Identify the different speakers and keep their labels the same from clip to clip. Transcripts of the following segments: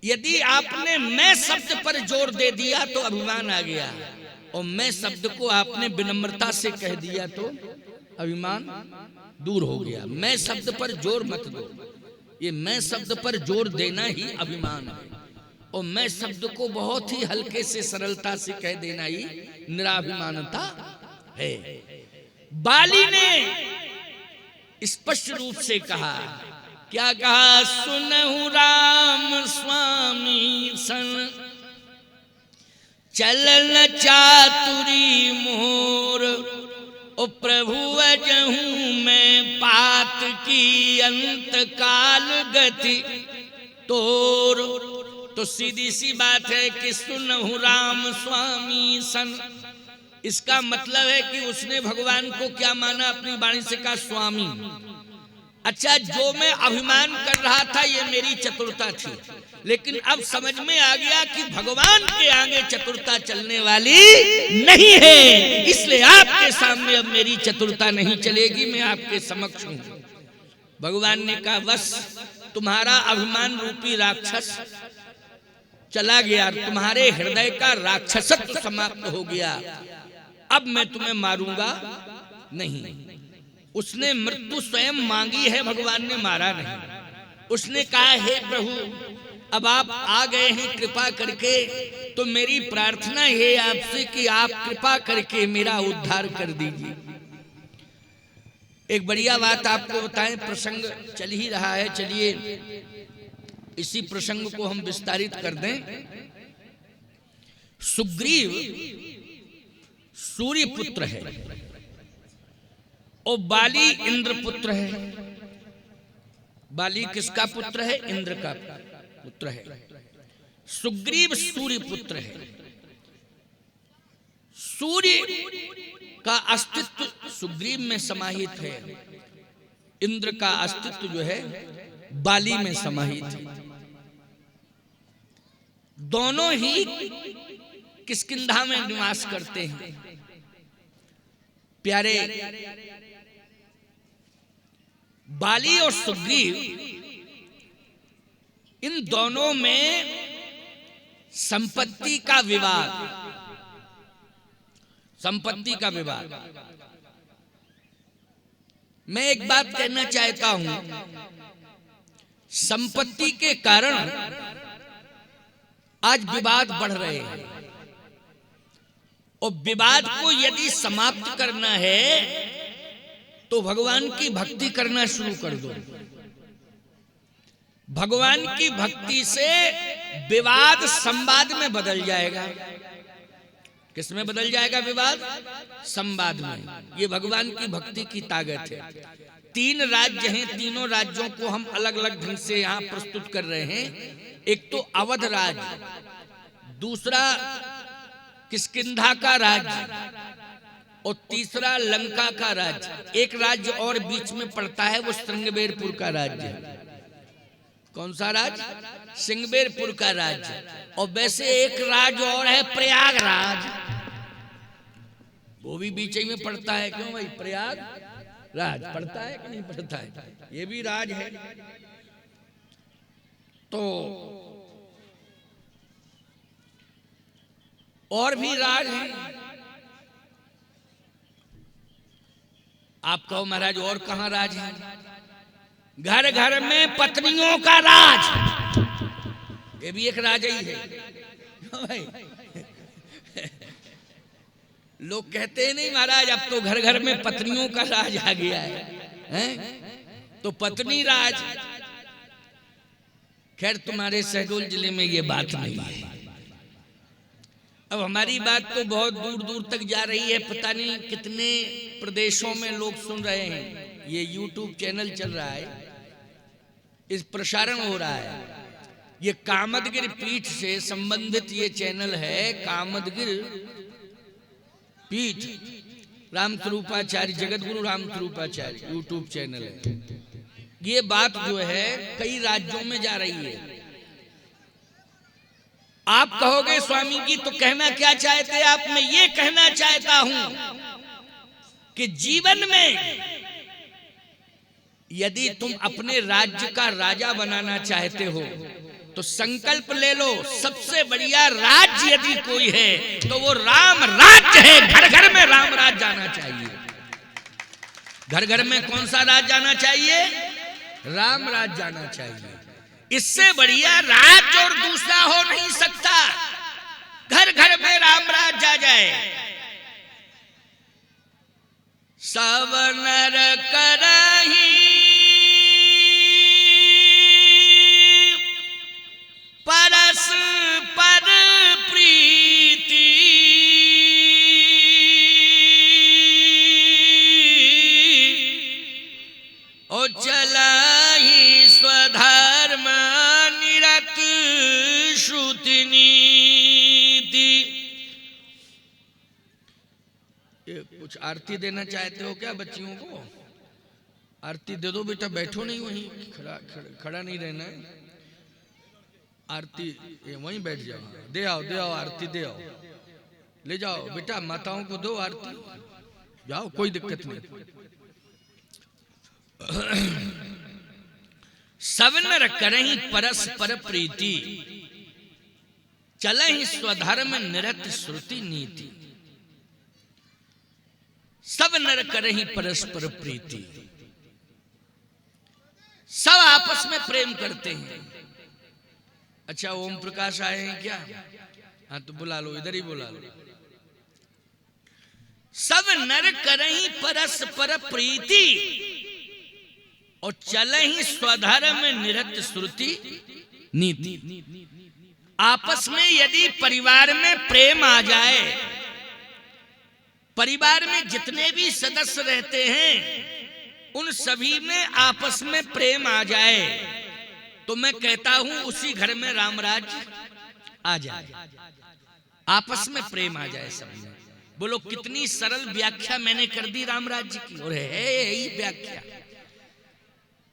Speaker 1: यदि आपने मैं शब्द पर जोर दे दिया तो अभिमान आ गया, और मैं शब्द को आपने विनम्रता से कह दिया तो अभिमान दूर हो गया। मैं शब्द पर जोर मत दो, ये मैं शब्द पर जोर देना ही अभिमान है, और मैं शब्द को बहुत ही हल्के से सरलता से कह देना ही निराभिमानता है। बाली ने स्पष्ट रूप से कहा, क्या कहा? सुनहु राम स्वामी सन, चलन चातुरी मोर, ओ प्रभु अजहूं मैं पात की अंत काल गति तोर। तो सीधी सी बात है कि सुनहु राम स्वामी सन, इसका मतलब है कि उसने भगवान को क्या माना? अपनी वाणी से कहा स्वामी। अच्छा, जो मैं अभिमान कर रहा था ये मेरी चतुरता थी, लेकिन अब समझ में आ गया कि भगवान के आगे चतुरता चलने वाली नहीं है, इसलिए आपके सामने अब मेरी चतुरता नहीं चलेगी, मैं आपके समक्ष हूं। भगवान ने कहा बस तुम्हारा अभिमान रूपी राक्षस चला गया, तुम्हारे हृदय का राक्षसत्व समाप्त हो गया, अब मैं तुम्हें मारूंगा नहीं। उसने मृत्यु स्वयं मांगी है, भगवान ने मारा नहीं। उसने कहा हे प्रभु, अब आप आ गए हैं कृपा करके, तो मेरी प्रार्थना है आपसे कि आप कृपा करके मेरा उद्धार कर दीजिए। एक बढ़िया बात आपको बताएं, प्रसंग चल ही रहा है, चलिए इसी प्रसंग को हम विस्तारित कर दें। सुग्रीव सूर्य पुत्र है और बाली इंद्र पुत्र है। बाली किसका पुत्र है? इंद्र का पुत्र है। सुग्रीव सूर्य पुत्र है। सूर्य का अस्तित्व सुग्रीव में समाहित है, इंद्र का अस्तित्व जो है बाली में समाहित है। दोनों ही किष्किंधा में निवास करते हैं। प्यारे, बाली और सुग्रीव इन दोनों में संपत्ति का विवाद, संपत्ति का विवाद। मैं एक बात कहना चाहता हूं, संपत्ति के कारण आज विवाद बढ़ रहे हैं, और विवाद को यदि समाप्त करना है तो भगवान की भक्ति करना शुरू कर दो। भगवान की भक्ति से विवाद संवाद में बदल जाएगा। किस में बदल जाएगा? विवाद संवाद में। ये भगवान की भक्ति की ताकत है। 3 राज्य हैं, तीनों राज्यों को हम अलग अलग ढंग से यहाँ प्रस्तुत कर रहे हैं। एक तो अवध राज्य, दूसरा किष्किंधा का राज्य, और तीसरा लंका का राज्य। एक राज्य और बीच में पड़ता है, वो श्रृंगबेरपुर का राज्य। कौन सा राज्य? श्रृंगबेरपुर का राज्य। और वैसे एक राज्य और है प्रयागराज, वो भी बीच में पड़ता है। क्यों भाई? प्रयागराज पड़ता है कि नहीं पड़ता है? ये भी राज है। तो और भी राज है। आप कहो महाराज और कहां राज है? घर घर में पत्नियों का राज, ये भी एक राज ही है भाई। लोग कहते हैं नहीं महाराज अब तो घर घर में पत्नियों का राज आ गया है? तो पत्नी राज। खैर तुम्हारे शहडोल जिले में ये बात नहीं है। अब हमारी बात तो बहुत दूर दूर तक जा रही है, पता नहीं कितने प्रदेशों में लोग सुन रहे हैं। ये YouTube चैनल चल रहा है, इस प्रसारण हो रहा है। ये कामदगिर पीठ से संबंधित ये चैनल है, कामदगिर पीठ रामस्वरूपाचार्य, जगतगुरु रामस्वरूपाचार्य YouTube चैनल है। ये बात जो है कई राज्यों में जा रही है। आप कहोगे स्वामी जी तो कहना क्या चाहते आप? मैं ये कहना चाहता हूं कि जीवन में यदि तुम अपने राज्य का राजा बनाना चाहते हो तो संकल्प ले लो, सबसे बढ़िया राज्य यदि कोई है तो वो राम राज्य है। घर घर में राम राज जाना चाहिए। घर घर में कौन सा राज जाना चाहिए? राम राज जाना चाहिए। इससे बढ़िया राज और दूसरा हो नहीं सकता। घर घर में राम राज जा जाए। सब नर करही परस्पर प्रीति, और चलाही स्वधर्म निरत श्रुति नीति। कुछ आरती देना चाहते हो क्या बच्चियों को? आरती दे दो बेटा, बैठो नहीं वहीं, खड़ा नहीं रहना है। आरती वहीं बैठ जाओ, दे आओ आरती दे आओ, ले जाओ बेटा, माताओं को दो आरती, जाओ कोई दिक्कत नहीं। सब नर करहि परस्पर प्रीति, चलहि स्वधर्म निरत श्रुति नीति। सब नर करहि परस्पर प्रीति, सब आपस में प्रेम करते हैं। अच्छा ओम प्रकाश आए हैं क्या? हाँ तो बुला लो, इधर ही बुला लो। सब नर करहि परस्पर प्रीति, और चलहि स्वधर्म निरत श्रुति नीति। आपस में यदि परिवार में प्रेम आ जाए, परिवार में जितने भी सदस्य रहते हैं उन सभी में आपस में प्रेम आ जाए, तो मैं कहता हूं उसी घर में रामराज आ जाए। आपस में प्रेम आ जाए सब में। बोलो कितनी सरल व्याख्या मैंने कर दी रामराज जी की, और है यही व्याख्या।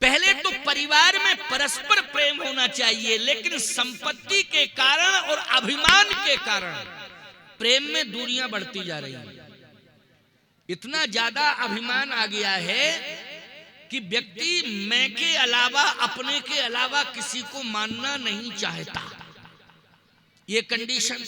Speaker 1: पहले तो परिवार में परस्पर प्रेम होना चाहिए, लेकिन संपत्ति के कारण और अभिमान के कारण प्रेम में दूरियां बढ़ती जा रही हैं। इतना ज्यादा अभिमान आ गया है कि व्यक्ति मैं के अलावा, अपने के अलावा किसी को मानना नहीं चाहता। ये कंडीशन।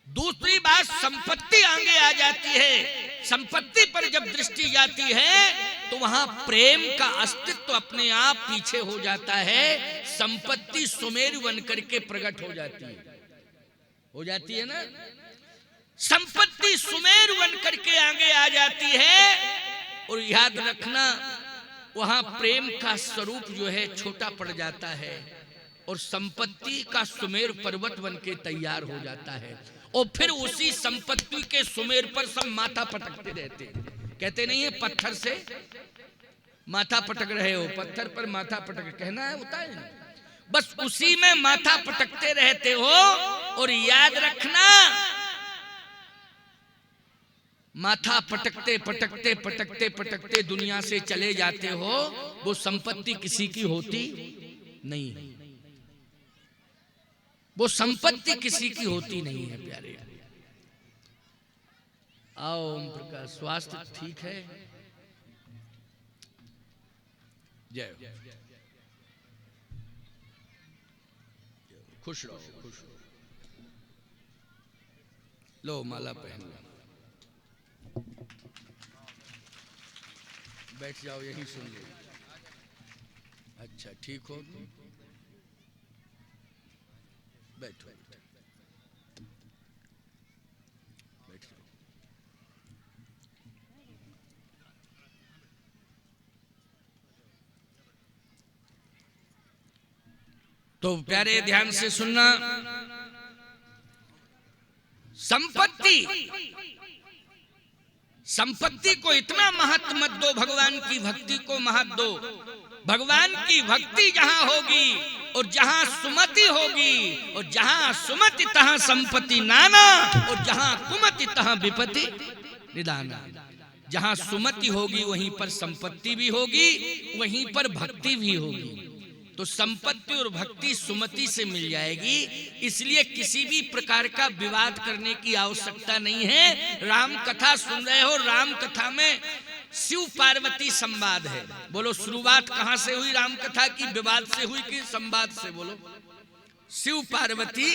Speaker 1: दूसरी बात, संपत्ति आगे आ जाती है। संपत्ति पर जब दृष्टि जाती है तो वहां प्रेम का अस्तित्व अपने आप पीछे हो जाता है। संपत्ति सुमेरु बन करके प्रकट हो जाती है ना। संपत्ति सुमेरु बन करके आगे आ जाती है, और याद रखना वहां प्रेम का स्वरूप जो है छोटा पड़ जाता है, और संपत्ति का सुमेर पर्वत बन के तैयार हो जाता है। और फिर उसी संपत्ति के सुमेर पर सब माथा पटकते रहते हैं। कहते नहीं है पत्थर से माथा पटक रहे हो, पत्थर पर माथा पटक कहना है, होता है। बस उसी में माथा पटकते रहते हो, और याद रखना माथा पटकते पटकते पटकते पटकते दुनिया से चले जाते हो। वो संपत्ति किसी की होती नहीं, वो संपत्ति किसी की होती नहीं है प्यारे। आओ ओम प्रकाश, स्वास्थ्य ठीक है? जय खुश रहो, खुश रहो। लो माला पहन लो, बैठ जाओ, यही सुन लो। अच्छा ठीक हो, बैठो, बैठ जाओ। तो प्यारे ध्यान से सुनना। संपत्ति को इतना महत्व मत दो, भगवान की भक्ति को महत्व दो। भगवान की भक्ति जहां होगी और जहां सुमति होगी, और जहां सुमति तहां संपत्ति नाना, और जहां कुमति तहां विपत्ति निदाना। जहां सुमति होगी वहीं पर संपत्ति भी होगी, वहीं पर भक्ति भी होगी। तो संपत्ति और भक्ति सुमति से मिल जाएगी। इसलिए किसी भी प्रकार का विवाद करने की आवश्यकता नहीं है। राम कथा सुन रहे हो, राम कथा में शिव पार्वती संवाद है। बोलो शुरुआत कहां से हुई राम कथा की? विवाद से हुई कि संवाद से? बोलो शिव पार्वती